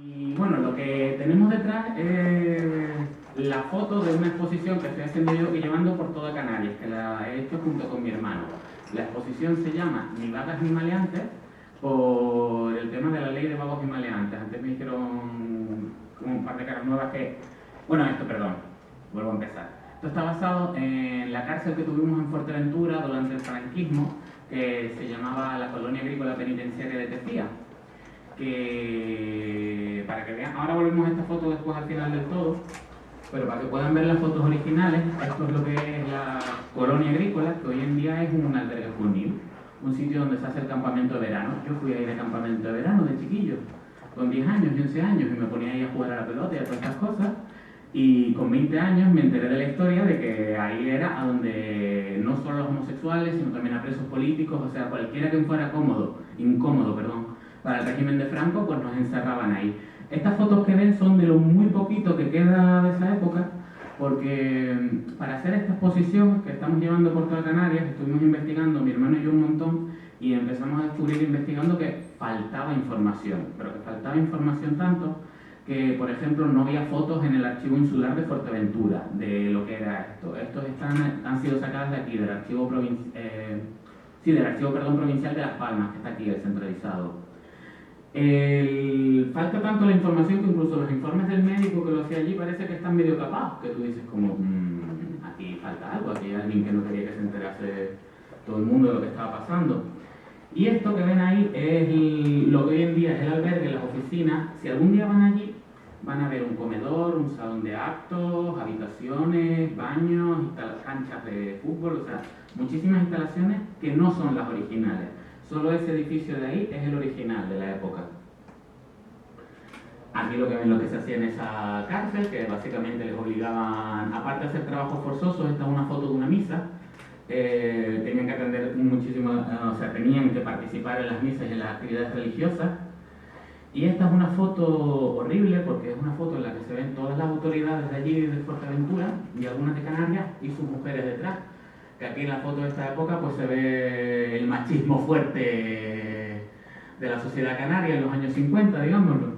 Y bueno, lo que tenemos detrás es la foto de una exposición que estoy haciendo yo y llevando por toda Canarias, que la he hecho junto con mi hermano. La exposición se llama Ni vagas ni maleantes, por el tema de la ley de vagos y maleantes. Antes me dijeron como un par de caras nuevas que... Bueno, perdón, vuelvo a empezar. Esto está basado en la cárcel que tuvimos en Fuerteventura durante el franquismo, que se llamaba la Colonia Agrícola Penitenciaria de Tefía. Que para que vean, ahora volvemos a esta foto después al final del todo, pero para que puedan ver las fotos originales, esto es lo que es la Colonia Agrícola, que hoy en día es un albergue juvenil, un sitio donde se hace el campamento de verano. Yo fui ahí de campamento de verano de chiquillo, con 10 años y 11 años, y me ponía ahí a jugar a la pelota y a todas estas cosas, y con 20 años me enteré de la historia de que ahí era a donde no solo los homosexuales, sino también a presos políticos, o sea, cualquiera que fuera incómodo, para el régimen de Franco, pues nos encerraban ahí. Estas fotos que ven son de lo muy poquito que queda de esa época, porque para hacer esta exposición que estamos llevando por toda Canarias, estuvimos investigando, mi hermano y yo, un montón, y empezamos a descubrir investigando que faltaba información, pero que faltaba información tanto que, por ejemplo, no había fotos en el archivo insular de Fuerteventura de lo que era esto. Estos han sido sacadas de aquí, del archivo, provincial de Las Palmas, que está aquí, el centralizado. Falta tanto la información que incluso los informes del médico que lo hacía allí parece que están medio tapados, que tú dices como, aquí falta algo, aquí hay alguien que no quería que se enterase todo el mundo de lo que estaba pasando. Y esto que ven ahí es lo que hoy en día es el albergue, las oficinas. Si algún día van allí, van a ver un comedor, un salón de actos, habitaciones, baños, canchas de fútbol, o sea, muchísimas instalaciones que no son las originales. Solo ese edificio de ahí es el original de la época. Aquí lo que ven lo que se hacía en esa cárcel, que básicamente les obligaban, aparte de hacer trabajos forzosos, esta es una foto de una misa, tenían que atender muchísimo, o sea, tenían que participar en las misas y en las actividades religiosas. Y esta es una foto horrible porque es una foto en la que se ven todas las autoridades de allí, de Fuerteventura, y algunas de Canarias, y sus mujeres detrás. Que aquí en la foto de esta época pues se ve el machismo fuerte de la sociedad canaria en los años 50, digámoslo.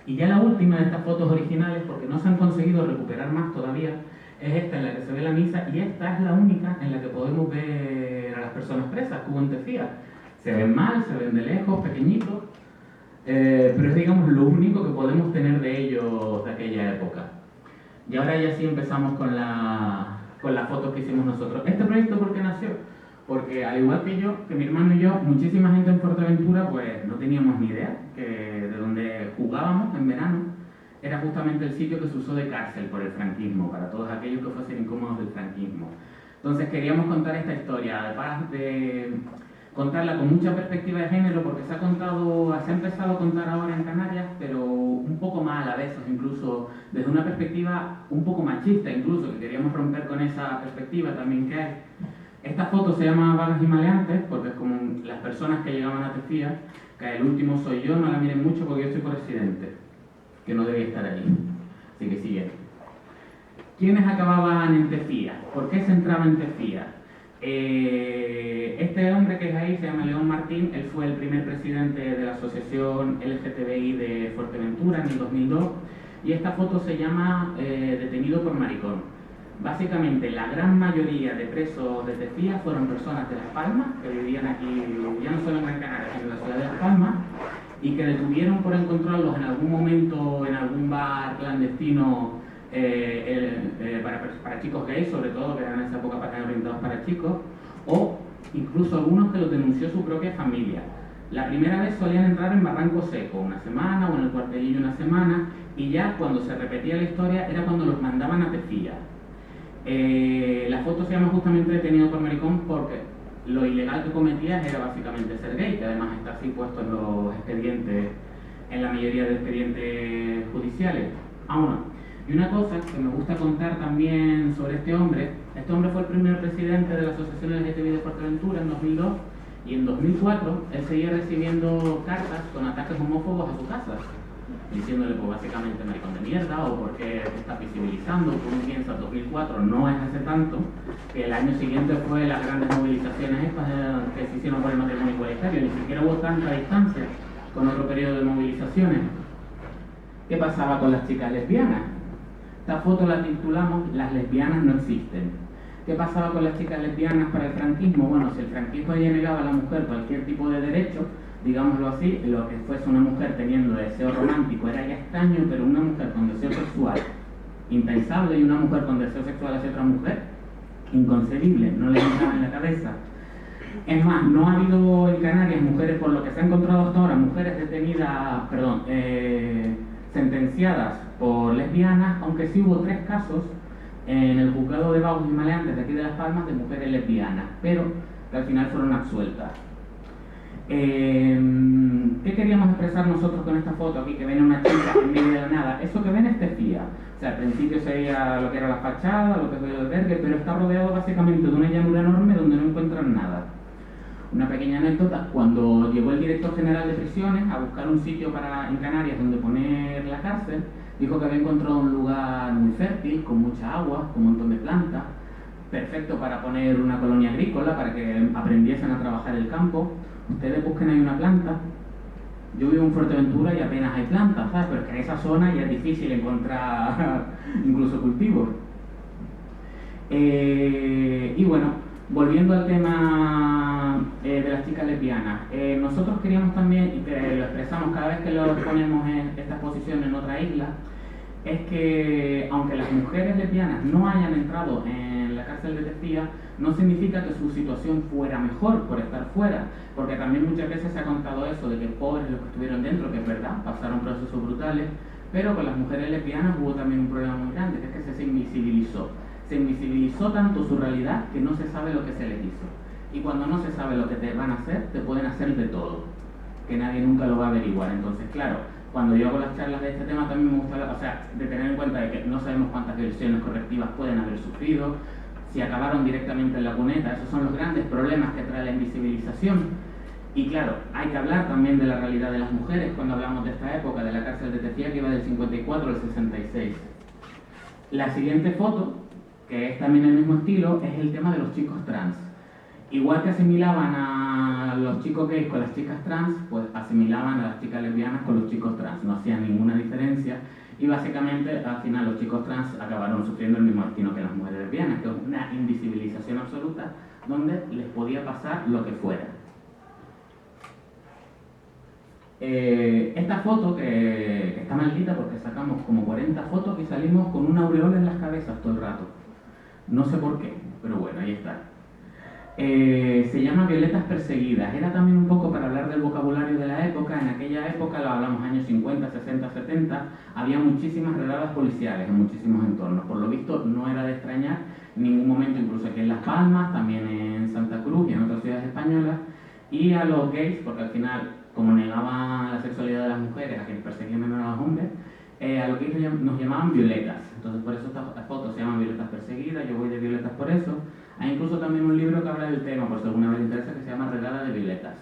Y ya la última de estas fotos originales, porque no se han conseguido recuperar más todavía, es esta en la que se ve la misa, y esta es la única en la que podemos ver a las personas presas que hubo en Tefía. Se ven mal, se ven de lejos, pequeñitos, pero es, digamos, lo único que podemos tener de ellos de aquella época. Y ahora ya sí empezamos con las fotos que hicimos nosotros. ¿Este proyecto por qué nació? Porque al igual que yo, que mi hermano y yo, muchísima gente en Fuerteventura pues no teníamos ni idea que de donde jugábamos en verano era justamente el sitio que se usó de cárcel por el franquismo, para todos aquellos que fuesen incómodos del franquismo. Entonces queríamos contar esta historia, además de contarla con mucha perspectiva de género, porque se ha empezado a contar ahora en Canarias, pero un poco más a la vez, incluso desde una perspectiva un poco machista, incluso, que queríamos romper con esa perspectiva también que hay. Esta foto se llama Vagas y Maleantes, porque es como las personas que llegaban a Tefía, que el último soy yo, no la miren mucho porque yo soy coresidente, que no debía estar allí. Así que sigue. ¿Quiénes acababan en Tefía? ¿Por qué se entraba en Tefía? Este hombre que es ahí se llama León Martín, él fue el primer presidente de la asociación LGTBI de Fuerteventura en el 2002, y esta foto se llama Detenido por maricón. Básicamente la gran mayoría de presos de Tefía fueron personas de Las Palmas, que vivían aquí, ya no solo en Gran Canaria, sino en la ciudad de Las Palmas, y que detuvieron por encontrarlos en algún momento en algún bar clandestino para chicos gays, sobre todo, que eran en esa época orientados para chicos, o incluso algunos que los denunció su propia familia. La primera vez solían entrar en Barranco Seco, una semana, o en el cuartelillo una semana, y ya cuando se repetía la historia era cuando los mandaban a Tefía. La foto se llama justamente Detenido por maricón porque lo ilegal que cometías era básicamente ser gay, que además está así puesto en los expedientes, en la mayoría de expedientes judiciales. Y una cosa que me gusta contar también sobre este hombre fue el primer presidente de la Asociación LGTBI de Fuerteventura en 2002, y en 2004 él seguía recibiendo cartas con ataques homófobos a su casa, diciéndole pues básicamente maricón de mierda, o por qué te estás visibilizando. Tú piensas, 2004 no es hace tanto, que el año siguiente fue las grandes movilizaciones estas que se hicieron por el matrimonio igualitario, ni siquiera hubo tanta distancia con otro periodo de movilizaciones. ¿Qué pasaba con las chicas lesbianas? Esta foto la titulamos "Las lesbianas no existen". ¿Qué pasaba con las chicas lesbianas para el franquismo? Bueno, si el franquismo ya negaba a la mujer cualquier tipo de derecho, digámoslo así, lo que fuese una mujer teniendo deseo romántico era ya extraño, pero una mujer con deseo sexual impensable, y una mujer con deseo sexual hacia otra mujer, inconcebible, no le entraba en la cabeza. Es más, no ha habido en Canarias mujeres, por lo que se ha encontrado hasta ahora, mujeres detenidas, sentenciadas por lesbianas, aunque sí hubo 3 casos en el juzgado de Vagos y Maleantes de aquí de Las Palmas de mujeres lesbianas, pero que al final fueron absueltas. ¿Qué queríamos expresar nosotros con esta foto aquí? Que viene una chica en medio de la nada. Eso que ven es Tefía. O sea, al principio sería lo que era la fachada, lo que es el albergue, pero está rodeado básicamente de una llanura enorme donde no encuentran nada. Una pequeña anécdota: cuando llegó el director general de prisiones a buscar un sitio en Canarias donde poner la cárcel, dijo que había encontrado un lugar muy fértil, con mucha agua, con un montón de plantas, perfecto para poner una colonia agrícola, para que aprendiesen a trabajar el campo. Ustedes busquen ahí una planta. Yo vivo en Fuerteventura y apenas hay plantas, ¿sabes? Pero es que en esa zona ya es difícil encontrar incluso cultivos. Y bueno, volviendo al tema de las chicas lesbianas, nosotros queríamos también, y que lo expresamos cada vez que lo ponemos en esta exposición en otra isla, es que aunque las mujeres lesbianas no hayan entrado en la cárcel de Tefía, no significa que su situación fuera mejor por estar fuera, porque también muchas veces se ha contado eso de que pobres los que estuvieron dentro, que es verdad, pasaron procesos brutales, pero con las mujeres lesbianas hubo también un problema muy grande, que es que se invisibilizó. Se invisibilizó tanto su realidad que no se sabe lo que se les hizo. Y cuando no se sabe lo que te van a hacer, te pueden hacer de todo, que nadie nunca lo va a averiguar. Entonces, claro, cuando yo hago las charlas de este tema también me gusta, de tener en cuenta de que no sabemos cuántas violaciones correctivas pueden haber sufrido, si acabaron directamente en la cuneta. Esos son los grandes problemas que trae la invisibilización. Y claro, hay que hablar también de la realidad de las mujeres cuando hablamos de esta época, de la cárcel de Tefía, que iba del 54 al 66. La siguiente foto, que es también el mismo estilo, es el tema de los chicos trans. Igual que asimilaban a los chicos gays con las chicas trans, pues asimilaban a las chicas lesbianas con los chicos trans, no hacían ninguna diferencia, y básicamente al final los chicos trans acabaron sufriendo el mismo destino que las mujeres lesbianas, que es una invisibilización absoluta donde les podía pasar lo que fuera. Esta foto que está maldita porque sacamos como 40 fotos y salimos con una aureola en las cabezas todo el rato. No sé por qué, pero bueno, ahí está. Se llama Violetas Perseguidas. Era también un poco para hablar del vocabulario de la época. En aquella época, lo hablamos años 50, 60, 70, había muchísimas redadas policiales en muchísimos entornos. Por lo visto, no era de extrañar en ningún momento, incluso aquí en Las Palmas, también en Santa Cruz y en otras ciudades españolas. Y a los gays, porque al final, como negaban la sexualidad de las mujeres, a quienes perseguían menos a los hombres, a los gays nos llamaban violetas. Entonces, por eso estas fotos se llaman Violetas Perseguidas. Yo voy de violetas por eso. Hay incluso también un libro que habla del tema, por si alguna vez le interesa, que se llama Redada de Violetas.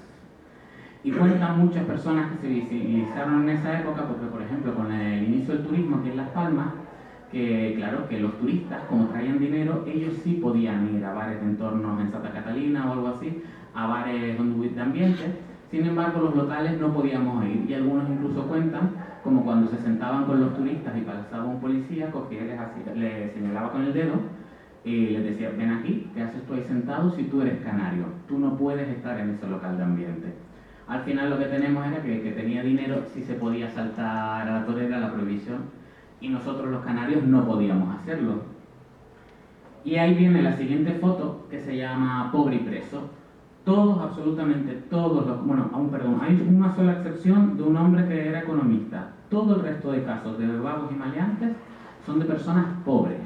Y cuentan muchas personas que se visibilizaron en esa época, porque por ejemplo con el inicio del turismo aquí en Las Palmas, que claro, que los turistas, como traían dinero, ellos sí podían ir a bares de entornos en Santa Catalina o algo así, a bares donde hubiera ambiente. Sin embargo, los locales no podíamos ir, y algunos incluso cuentan como cuando se sentaban con los turistas y pasaba un policía, cogía y les señalaba con el dedo y les decía: ven aquí, ¿qué haces tú ahí sentado si tú eres canario? Tú no puedes estar en ese local de ambiente. Al final lo que tenemos era que el que tenía dinero sí se podía saltar a la torera, la prohibición, y nosotros los canarios no podíamos hacerlo. Y ahí viene la siguiente foto, que se llama Pobre y Preso. Todos, absolutamente todos los... Bueno, hay una sola excepción de un hombre que era economista. Todo el resto de casos de vagos y maleantes son de personas pobres.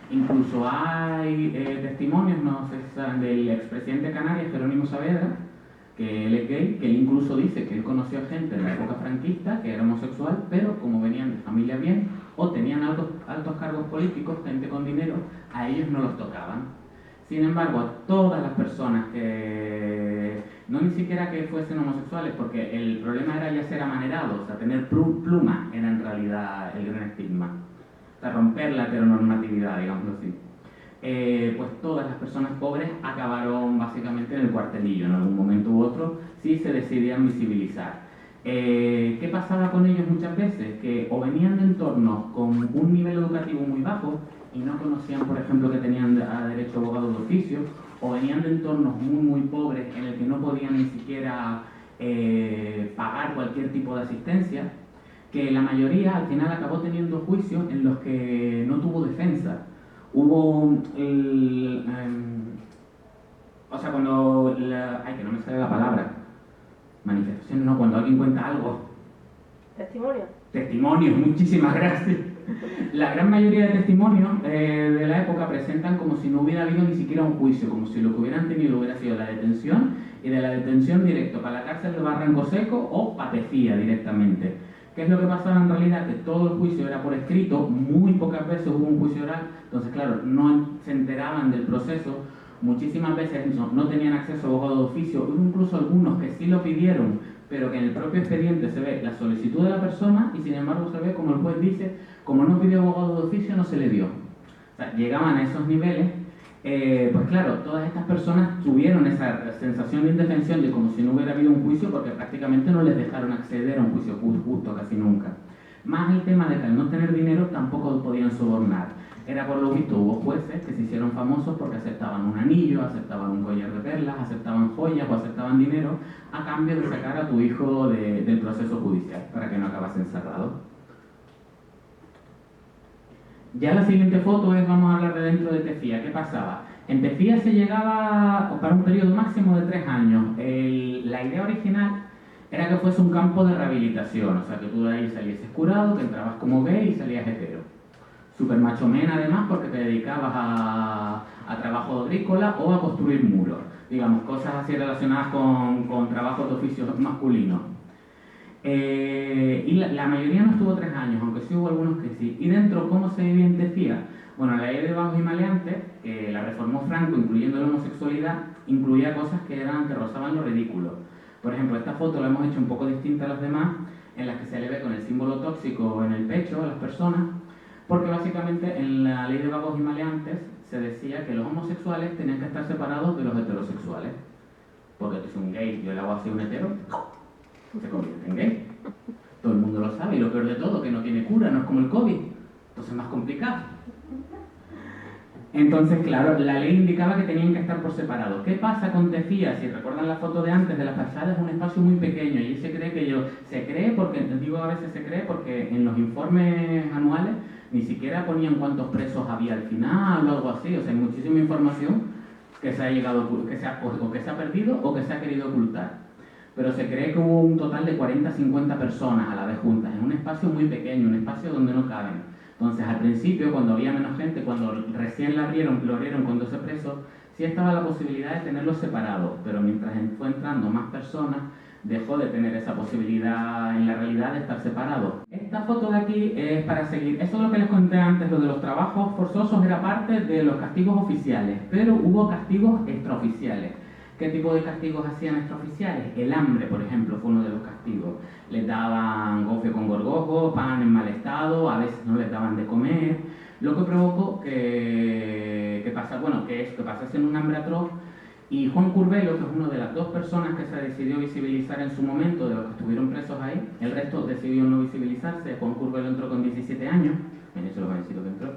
Incluso hay testimonios, no sé si saben, del expresidente de Canarias, Jerónimo Saavedra, que él es gay, que él incluso dice que él conoció a gente de la época franquista que era homosexual, pero como venían de familia bien o tenían altos cargos políticos, gente con dinero, a ellos no los tocaban. Sin embargo, a todas las personas que, no ni siquiera que fuesen homosexuales, porque el problema era ya ser amanerado, o sea, tener pluma era en realidad el gran estigma. O sea, romper la heteronormatividad, digámoslo así. Pues todas las personas pobres acabaron básicamente en el cuartelillo en algún momento u otro, si se decidían visibilizar. ¿Qué pasaba con ellos muchas veces? Que o venían de entornos con un nivel educativo muy bajo y no conocían, por ejemplo, que tenían derecho a abogado de oficio, o venían de entornos muy pobres en el que no podían ni siquiera pagar cualquier tipo de asistencia, que la mayoría al final acabó teniendo juicios en los que no tuvo defensa. Hubo o sea, cuando ay, que no me sale la palabra. Manifestación, no, cuando alguien cuenta algo. Testimonio. Testimonios, muchísimas gracias. La gran mayoría de testimonios de la época presentan como si no hubiera habido ni siquiera un juicio, como si lo que hubieran tenido hubiera sido la detención, y de la detención directo para la cárcel de Barranco Seco o patecía directamente. ¿Qué es lo que pasaba en realidad? Que todo el juicio era por escrito, muy pocas veces hubo un juicio oral, entonces claro, no se enteraban del proceso, muchísimas veces no tenían acceso a abogado de oficio, hubo incluso algunos que sí lo pidieron, pero que en el propio expediente se ve la solicitud de la persona y sin embargo se ve como el juez dice, como no pidió abogado de oficio no se le dio. O sea, llegaban a esos niveles, pues claro, todas estas personas tuvieron esa sensación de indefensión de como si no hubiera habido un juicio porque prácticamente no les dejaron acceder a un juicio justo casi nunca. Más el tema de que al no tener dinero tampoco podían sobornar. Era por lo visto, hubo jueces que se hicieron famosos porque aceptaban un anillo, aceptaban un collar de perlas, aceptaban joyas o aceptaban dinero a cambio de sacar a tu hijo del proceso judicial para que no acabase encerrado. Ya la siguiente foto es, vamos a hablar de dentro de Tefía. ¿Qué pasaba? En Tefía se llegaba para un periodo máximo de 3 años. La idea original era que fuese un campo de rehabilitación, o sea, que tú de ahí salieses curado, que entrabas como gay y salías hetero. Super macho men además porque te dedicabas a trabajo agrícola o a construir muros, digamos, cosas así relacionadas con trabajos de oficios masculinos. Y la mayoría no estuvo 3 años, aunque sí hubo algunos que sí. ¿Y dentro cómo se vivía en Tefía? Bueno, la ley de vagos y maleantes, que la reformó Franco, incluyendo la homosexualidad, incluía cosas que rozaban lo ridículo. Por ejemplo, esta foto la hemos hecho un poco distinta a las demás, en las que se le ve con el símbolo tóxico en el pecho a las personas, porque básicamente en la ley de vagos y maleantes se decía que los homosexuales tenían que estar separados de los heterosexuales. Porque si un gay yo le hago así a un hetero, se convierte en gay. Todo el mundo lo sabe y lo peor de todo, que no tiene cura, no es como el COVID. Entonces es más complicado. Entonces, claro, la ley indicaba que tenían que estar por separado. ¿Qué pasa con Tefía? Si recuerdan la foto de antes de la fachada, es un espacio muy pequeño y se cree porque, digo a veces se cree porque en los informes anuales ni siquiera ponían cuántos presos había al final o algo así. O sea, hay muchísima información que se ha llegado, o que se ha perdido o que se ha querido ocultar. Pero se cree que hubo un total de 40-50 personas a la vez juntas, en un espacio muy pequeño, un espacio donde no caben. Entonces, al principio, cuando había menos gente, cuando recién lo abrieron con 12 presos, sí estaba la posibilidad de tenerlos separados, pero mientras fue entrando más personas, dejó de tener esa posibilidad en la realidad de estar separados. Esta foto de aquí es para seguir, eso es lo que les conté antes, lo de los trabajos forzosos era parte de los castigos oficiales, pero hubo castigos extraoficiales. ¿Qué tipo de castigos hacían extraoficiales? El hambre, por ejemplo, fue uno de los castigos. Les daban gofio con gorgojo, pan en mal estado, a veces no les daban de comer, lo que provocó que pasase en un hambre atroz. Y Juan Curbelo, que es una de las 2 personas que se decidió visibilizar en su momento de los que estuvieron presos ahí, el resto decidió no visibilizarse. Juan Curbelo entró con 17 años, en eso lo jovencito que entró.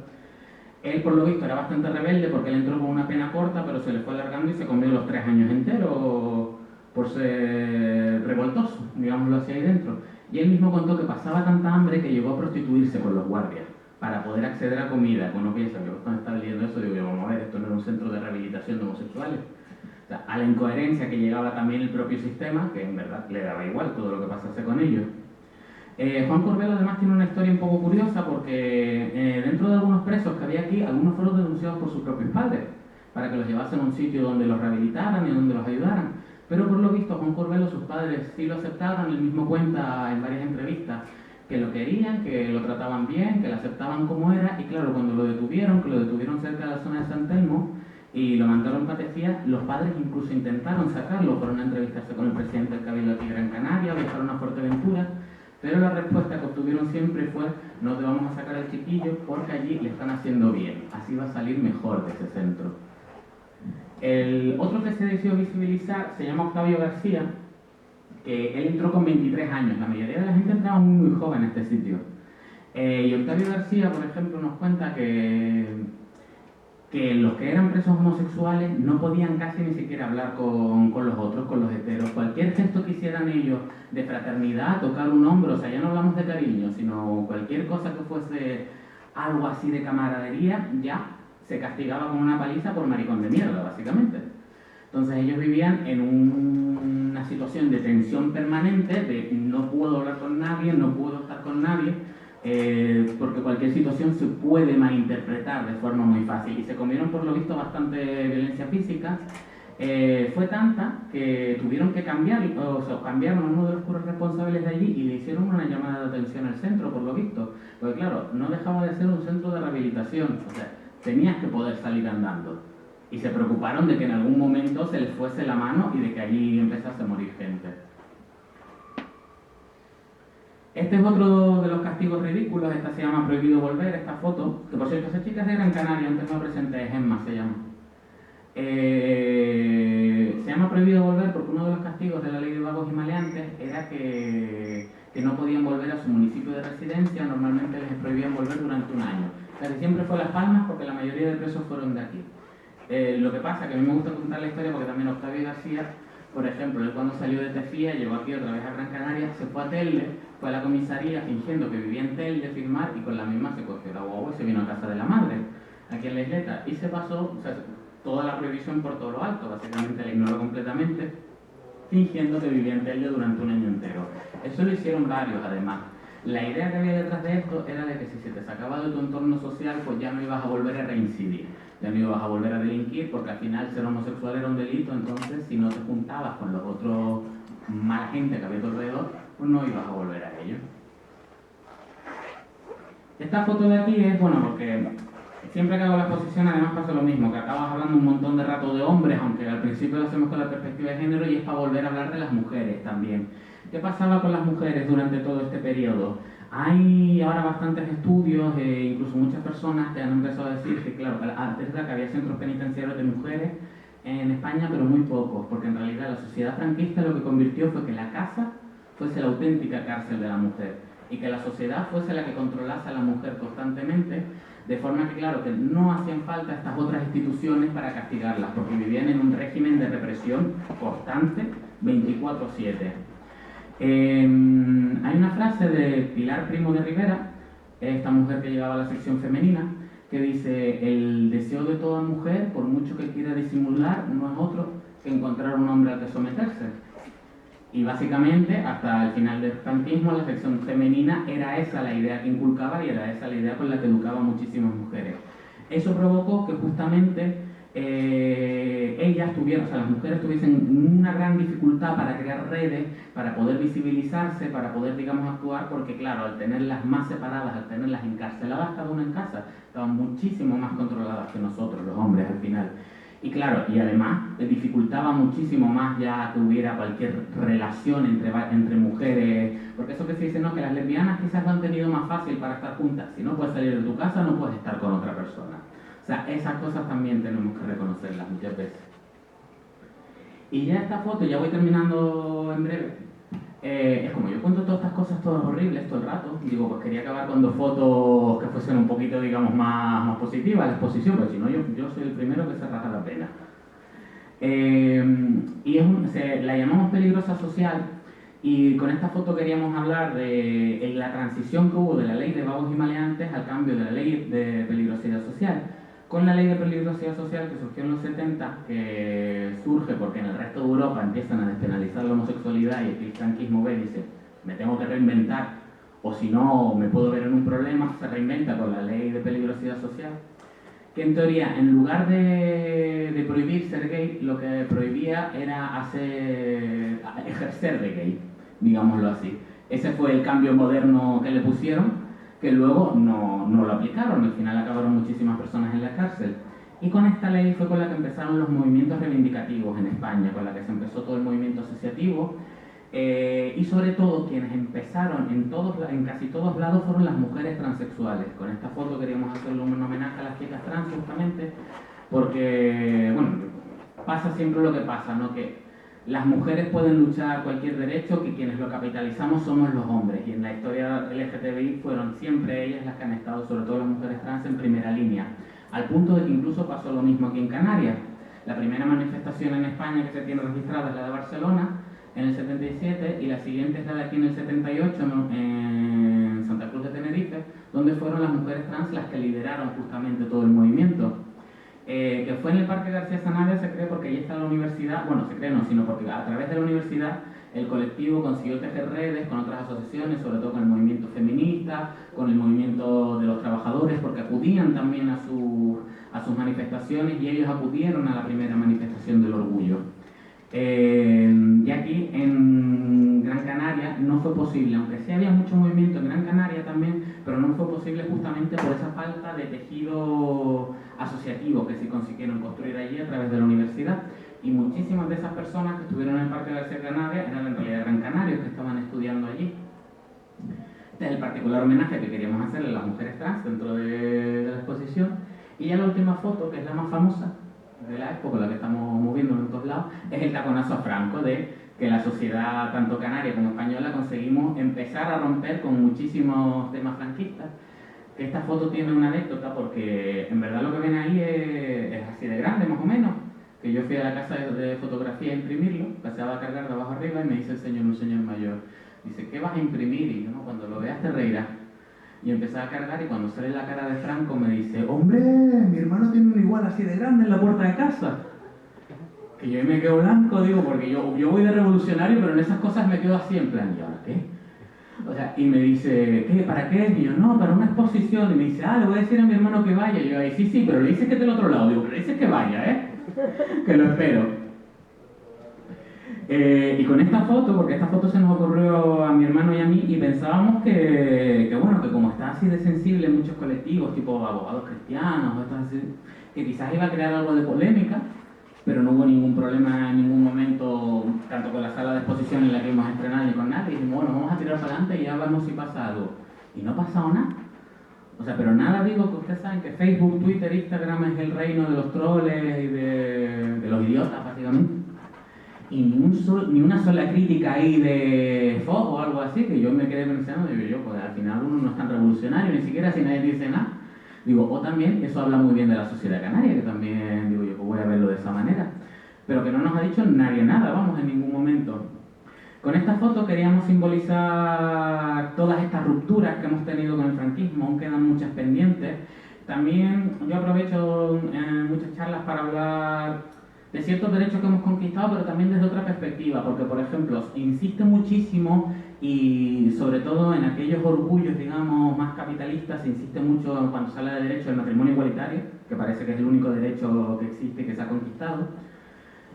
Él, por lo visto, era bastante rebelde porque él entró con una pena corta, pero se le fue alargando y se comió los 3 años enteros por ser revoltoso, digámoslo así ahí dentro. Y él mismo contó que pasaba tanta hambre que llegó a prostituirse con los guardias para poder acceder a comida. Uno piensa que cuando estaba leyendo eso, digo, vamos a ver, esto no era un centro de rehabilitación de homosexuales. O sea, a la incoherencia que llegaba también el propio sistema, que en verdad le daba igual todo lo que pasase con ellos. Juan Curbelo además tiene una historia un poco curiosa porque dentro de algunos presos que había aquí, algunos fueron denunciados por sus propios padres para que los llevasen a un sitio donde los rehabilitaran y donde los ayudaran. Pero por lo visto Juan Curbelo, sus padres sí lo aceptaron, él mismo cuenta en varias entrevistas que lo querían, que lo trataban bien, que lo aceptaban como era, y claro, cuando lo detuvieron, que lo detuvieron cerca de la zona de San Telmo y lo mandaron para Tefía, los padres incluso intentaron sacarlo, fueron a entrevistarse con el presidente del Cabildo aquí en Gran Canaria, viajaron a Fuerteventura. Pero la respuesta que obtuvieron siempre fue: no te vamos a sacar al chiquillo porque allí le están haciendo bien, así va a salir mejor de ese centro. El otro que se decidió visibilizar se llama Octavio García, Él entró con 23 años, la mayoría de la gente entraba muy, muy joven en este sitio. Y Octavio García, por ejemplo, nos cuenta que los que eran presos homosexuales no podían casi ni siquiera hablar con los otros, con los heteros. Cualquier gesto que hicieran ellos de fraternidad, tocar un hombro, o sea, ya no hablamos de cariño, sino cualquier cosa que fuese algo así de camaradería, ya se castigaba con una paliza por maricón de mierda, básicamente. Entonces ellos vivían en una situación de tensión permanente, de no puedo hablar con nadie, no puedo estar con nadie, porque cualquier situación se puede malinterpretar de forma muy fácil. Y se comieron por lo visto bastante violencia física. Fue tanta que tuvieron que cambiar, o sea, cambiaron a uno de los curas responsables de allí y le hicieron una llamada de atención al centro, por lo visto. Porque claro, no dejaba de ser un centro de rehabilitación, o sea, tenías que poder salir andando. Y se preocuparon de que en algún momento se les fuese la mano y de que allí empezase a morir gente. Este es otro de los castigos ridículos, esta se llama Prohibido Volver, esta foto, que por cierto, esa chica es de Gran Canaria, antes no presenté, Gemma se llama. Se llama Prohibido Volver porque uno de los castigos de la ley de vagos y maleantes era que no podían volver a su municipio de residencia, normalmente les prohibían volver durante un año. Casi siempre fue Las Palmas porque la mayoría de presos fueron de aquí. Lo que pasa, que a mí me gusta contar la historia porque también Octavio García, por ejemplo, él cuando salió de Tefía, llegó aquí otra vez a Gran Canaria, se fue a Telde, fue a la comisaría fingiendo que vivía en Telde, firmar, y con la misma se cogió la guagua y se vino a casa de la madre, aquí en la isleta, y se pasó, o sea, toda la prohibición por todo lo alto, básicamente la ignoró completamente, fingiendo que vivía en Telde durante un año entero. Eso lo hicieron varios, además. La idea que había detrás de esto era de que si se te sacaba de tu entorno social, pues ya no ibas a volver a reincidir, ya no ibas a volver a delinquir, porque al final ser homosexual era un delito, entonces si no te juntabas con los otros mala gente que había a tu alrededor, pues no ibas a volver a ello. Esta foto de aquí es, bueno, porque siempre que hago la exposición además pasa lo mismo, que acabas hablando un montón de rato de hombres, aunque al principio lo hacemos con la perspectiva de género, y es para volver a hablar de las mujeres también. ¿Qué pasaba con las mujeres durante todo este periodo? Hay ahora bastantes estudios, incluso muchas personas que han empezado a decir que, claro, antes era que había centros penitenciarios de mujeres en España, pero muy pocos, porque en realidad la sociedad franquista lo que convirtió fue que la casa fuese la auténtica cárcel de la mujer y que la sociedad fuese la que controlase a la mujer constantemente, de forma que, claro, que no hacían falta estas otras instituciones para castigarlas, porque vivían en un régimen de represión constante 24/7. Hay una frase de Pilar Primo de Rivera, esta mujer que llegaba a la sección femenina, que dice: el deseo de toda mujer, por mucho que quiera disimular, no es otro que encontrar un hombre al que someterse. Y básicamente, hasta el final del franquismo, la sección femenina era esa la idea que inculcaba y era esa la idea con la que educaba a muchísimas mujeres. Eso provocó que justamente ellas tuvieron, o sea, las mujeres tuviesen una gran dificultad para crear redes, para poder visibilizarse, para poder, digamos, actuar, porque claro, al tenerlas más separadas, al tenerlas encarceladas cada una en casa, estaban muchísimo más controladas que nosotros, los hombres, al final. Y claro, y además dificultaba muchísimo más ya que hubiera cualquier relación entre mujeres, porque eso que se dice, no, que las lesbianas quizás lo han tenido más fácil para estar juntas, si no puedes salir de tu casa no puedes estar con otra persona. O sea, esas cosas también tenemos que reconocerlas muchas veces. Y ya esta foto, ya voy terminando en breve, es como yo cuento todas estas cosas todas horribles todo el rato, digo, pues quería acabar con dos fotos que fuesen un poquito, digamos, más positivas, la exposición, porque si no yo soy el primero que se raja la pena. Y la llamamos peligrosa social, y con esta foto queríamos hablar de la transición que hubo de la ley de vagos y maleantes al cambio de la ley de peligrosidad social. Con la ley de peligrosidad social que surgió en los 70, que surge porque en el resto de Europa empiezan a despenalizar la homosexualidad y aquí el franquismo ve y dice, me tengo que reinventar, o si no me puedo ver en un problema, se reinventa con la ley de peligrosidad social, que en teoría, en lugar de prohibir ser gay, lo que prohibía era ejercer de gay, digámoslo así. Ese fue el cambio moderno que le pusieron, que luego no lo aplicaron, al final acabaron muchísimas personas en la cárcel. Y con esta ley fue con la que empezaron los movimientos reivindicativos en España, con la que se empezó todo el movimiento asociativo, y sobre todo quienes empezaron en casi todos lados fueron las mujeres transexuales. Con esta foto queríamos hacerle un homenaje a las chicas trans justamente, porque, bueno, pasa siempre lo que pasa, ¿no? Que las mujeres pueden luchar cualquier derecho, que quienes lo capitalizamos somos los hombres. Y en la historia LGTBI fueron siempre ellas las que han estado, sobre todo las mujeres trans, en primera línea. Al punto de que incluso pasó lo mismo aquí en Canarias. La primera manifestación en España que se tiene registrada es la de Barcelona, en el 77, y la siguiente es la de aquí en el 78, en Santa Cruz de Tenerife, donde fueron las mujeres trans las que lideraron justamente todo el movimiento. Que fue en el Parque García Sanabria, se cree porque ahí está la universidad, bueno, se cree no, sino porque a través de la universidad el colectivo consiguió tejer redes con otras asociaciones, sobre todo con el movimiento feminista, con el movimiento de los trabajadores, porque acudían también a sus manifestaciones, y ellos acudieron a la primera manifestación del orgullo. Y aquí en Gran Canaria no fue posible, aunque sí había mucho movimiento en Gran Canaria también, pero no fue posible justamente por esa falta de tejido asociativo que sí consiguieron construir allí a través de la universidad. Y muchísimas de esas personas que estuvieron en el Parque García Canaria eran en realidad gran canarios que estaban estudiando allí. Este es el particular homenaje que queríamos hacerle a las mujeres trans dentro de la exposición. Y ya la última foto, que es la más famosa de la época, la que estamos moviendo en todos lados, es el taconazo a Franco, de que la sociedad, tanto canaria como española, conseguimos empezar a romper con muchísimos temas franquistas. Esta foto tiene una anécdota porque en verdad lo que ven ahí es así de grande, más o menos. Que yo fui a la casa de fotografía a imprimirlo, paseaba a cargar de abajo arriba y me dice el señor, un señor mayor, dice, ¿qué vas a imprimir? Y yo, no, cuando lo veas te reirás. Y empecé a cargar, y cuando sale la cara de Franco me dice, hombre, mi hermano tiene un igual así de grande en la puerta de casa. Que yo me quedo blanco, digo, porque yo voy de revolucionario, pero en esas cosas me quedo así en plan, ¿y ahora qué? O sea, y me dice, ¿qué? ¿Para qué? Y yo, no, para una exposición. Y me dice, le voy a decir a mi hermano que vaya. Y yo, sí, pero le dices que esté al otro lado. Digo, pero le dices que vaya, ¿eh? Que lo espero. Y con esta foto, porque esta foto se nos ocurrió a mi hermano y a mí, y pensábamos que bueno, que como está así de sensible en muchos colectivos, tipo abogados cristianos, así, que quizás iba a crear algo de polémica, pero no hubo ningún problema en ningún momento, tanto con la sala de exposición en la que íbamos a estrenar ni con nadie. Y dijimos, bueno, vamos a tirar para adelante y ya vemos si pasa algo. Y no ha pasado nada. O sea, pero nada, digo, que ustedes saben que Facebook, Twitter, Instagram es el reino de los troles y de los idiotas, básicamente. Y ni una sola crítica ahí de fuego o algo así, que yo me quedé pensando, digo yo, pues al final uno no es tan revolucionario, ni siquiera si nadie dice nada. Digo, o también, eso habla muy bien de la sociedad canaria, que también, digo yo, pues voy a verlo de esa manera. Pero que no nos ha dicho nadie nada, vamos, en ningún momento. Con esta foto queríamos simbolizar todas estas rupturas que hemos tenido con el franquismo, aún quedan muchas pendientes. También yo aprovecho en muchas charlas para hablar de ciertos derechos que hemos conquistado, pero también desde otra perspectiva, porque, por ejemplo, insiste muchísimo, y sobre todo en aquellos orgullos, digamos, más capitalistas, se insiste mucho cuando se habla de derecho al matrimonio igualitario, que parece que es el único derecho que existe y que se ha conquistado.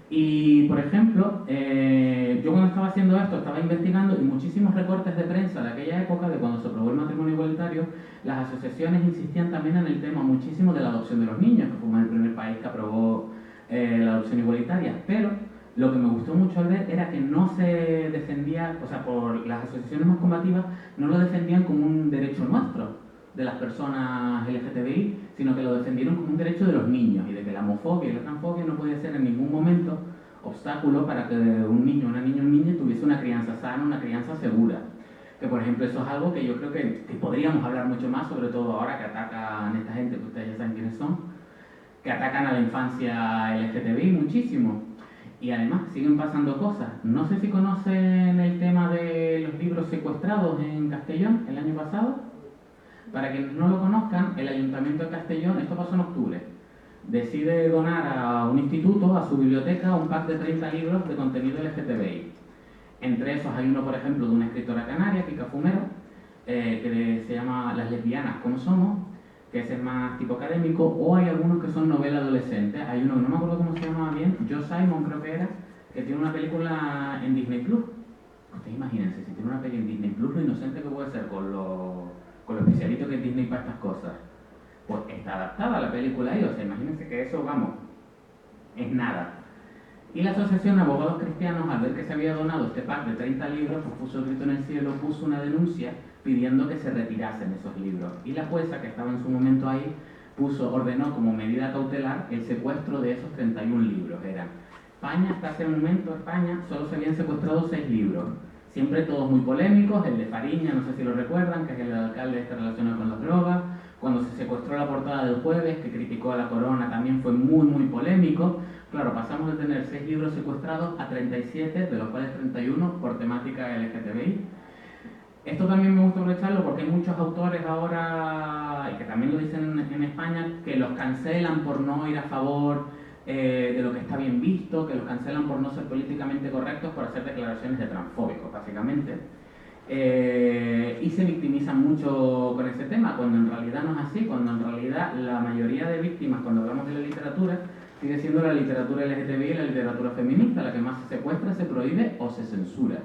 Y, por ejemplo, yo cuando estaba haciendo esto, estaba investigando, y muchísimos recortes de prensa de aquella época, de cuando se aprobó el matrimonio igualitario, las asociaciones insistían también en el tema muchísimo de la adopción de los niños, que fue el primer país que aprobó la adopción igualitaria. Pero lo que me gustó mucho al ver era que no se defendía, o sea, por las asociaciones más combativas, no lo defendían como un derecho nuestro, de las personas LGTBI, sino que lo defendieron como un derecho de los niños, y de que la homofobia y la transfobia no puede ser en ningún momento obstáculo para que un niño, una niña o un niño tuviese una crianza sana, una crianza segura. Que, por ejemplo, eso es algo que yo creo que podríamos hablar mucho más, sobre todo ahora que atacan esta gente, que ustedes ya saben quiénes son, que atacan a la infancia LGTBI muchísimo. Y además siguen pasando cosas. No sé si conocen el tema de los libros secuestrados en Castellón el año pasado. Para quienes no lo conozcan, el Ayuntamiento de Castellón, esto pasó en octubre, decide donar a un instituto, a su biblioteca, un pack de 30 libros de contenido LGTBI. Entre esos hay uno, por ejemplo, de una escritora canaria, Kika Fumero, que se llama Las lesbianas, ¿cómo somos?, que ese es más tipo académico, o hay algunos que son novela adolescente. Hay uno que no me acuerdo cómo se llama bien, Joe Simon creo que era, que tiene una película en Disney Plus. Ustedes imagínense, si tiene una película en Disney Plus, lo inocente que puede ser con lo especialito que es Disney para estas cosas. Pues está adaptada la película ahí, o sea, imagínense que eso, vamos, es nada. Y la Asociación de Abogados Cristianos, al ver que se había donado este pack de 30 libros, pues puso el grito en el cielo, puso una denuncia pidiendo que se retirasen esos libros. Y la jueza, que estaba en su momento ahí, ordenó como medida cautelar el secuestro de esos 31 libros. España, hasta ese momento, España, solo se habían secuestrado 6 libros. Siempre todos muy polémicos, el de Fariña, no sé si lo recuerdan, que es el alcalde relacionado con las drogas. Cuando se secuestró la portada del Jueves, que criticó a la corona, también fue muy polémico. Claro, pasamos de tener 6 libros secuestrados a 37, de los cuales 31 por temática LGTBI. Esto también me gusta aprovecharlo porque hay muchos autores ahora, y que también lo dicen en España, que los cancelan por no ir a favor de lo que está bien visto, que los cancelan por no ser políticamente correctos, por hacer declaraciones de transfóbicos, básicamente. Y se victimizan mucho con ese tema, cuando en realidad no es así, cuando en realidad la mayoría de víctimas, cuando hablamos de la literatura, sigue siendo la literatura LGTBI y la literatura feminista, la que más se secuestra, se prohíbe o se censura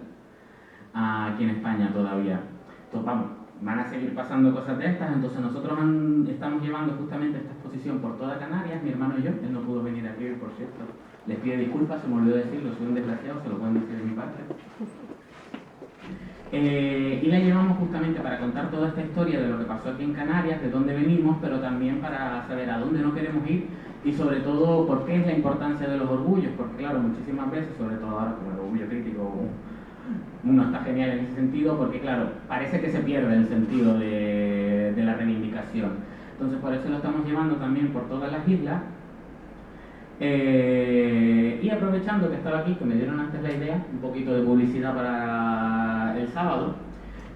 aquí en España todavía. Entonces, vamos, van a seguir pasando cosas de estas, entonces nosotros estamos llevando justamente esta exposición por toda Canarias, mi hermano y yo, él no pudo venir aquí, por cierto, les pido disculpas, se me olvidó decirlo, soy un desgraciado, se lo pueden decir de mi parte. Y la llevamos justamente para contar toda esta historia de lo que pasó aquí en Canarias, de dónde venimos, pero también para saber a dónde no queremos ir y sobre todo por qué es la importancia de los orgullos, porque claro, muchísimas veces, sobre todo ahora con el orgullo crítico, uno está genial en ese sentido, porque claro, parece que se pierde el sentido de la reivindicación. Entonces por eso lo estamos llevando también por todas las islas. Y aprovechando que estaba aquí, que me dieron antes la idea, un poquito de publicidad para el sábado.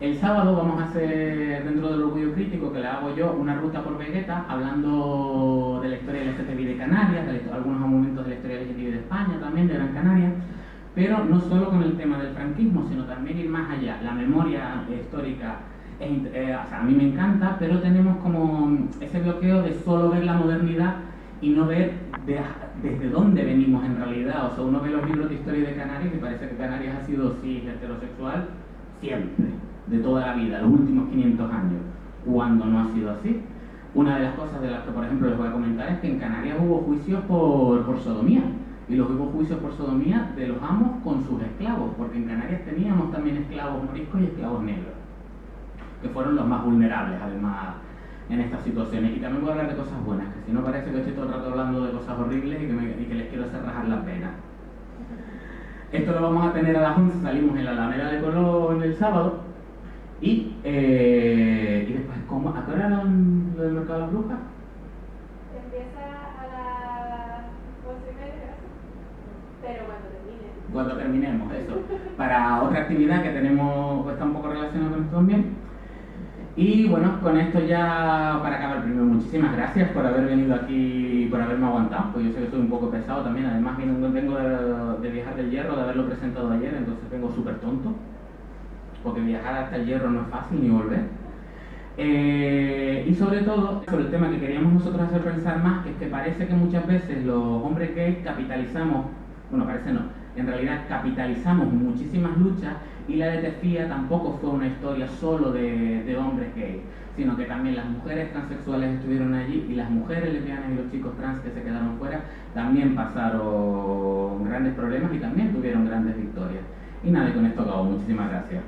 El sábado vamos a hacer, dentro del orgullo crítico, que le hago yo, una ruta por Vegueta, hablando de la historia LGTBI de Canarias, de algunos momentos de la historia LGTBI de España también, de Gran Canaria, pero no solo con el tema del franquismo, sino también ir más allá. La memoria histórica, o sea, a mí me encanta, pero tenemos como ese bloqueo de solo ver la modernidad y no ver desde dónde venimos en realidad. O sea, uno ve los libros de historia de Canarias y parece que Canarias ha sido cis heterosexual siempre, de toda la vida, los últimos 500 años, cuando no ha sido así. Una de las cosas de las que, por ejemplo, les voy a comentar es que en Canarias hubo juicios por sodomía, y los hubo juicios por sodomía de los amos con sus esclavos, porque en Canarias teníamos también esclavos moriscos y esclavos negros, que fueron los más vulnerables, además, en estas situaciones. Y también voy a hablar de cosas buenas, que si no parece que estoy todo el rato hablando de cosas horribles y que les quiero hacer rajar las venas. Esto lo vamos a tener a las 11, salimos en la Alameda de Colón el sábado, y después, ¿cómo? ¿A qué hora era lo del Mercado de las Brujas? Empieza a las 11:30, pero cuando terminemos, eso. Para otra actividad que tenemos, que está un poco relacionada con esto también. Y bueno, con esto ya para acabar, primero muchísimas gracias por haber venido aquí y por haberme aguantado, pues yo sé que soy un poco pesado también, además vengo de viajar del Hierro, de haberlo presentado ayer, entonces vengo súper tonto, porque viajar hasta el Hierro no es fácil ni volver. Y sobre todo, sobre el tema que queríamos nosotros hacer pensar más, que es que parece que muchas veces los hombres gays capitalizamos, bueno, parece no, en realidad capitalizamos muchísimas luchas, y la de Tefía tampoco fue una historia solo de hombres gays, sino que también las mujeres transexuales estuvieron allí, y las mujeres lesbianas y los chicos trans que se quedaron fuera también pasaron grandes problemas y también tuvieron grandes victorias. Y nada, y con esto acabo. Muchísimas gracias.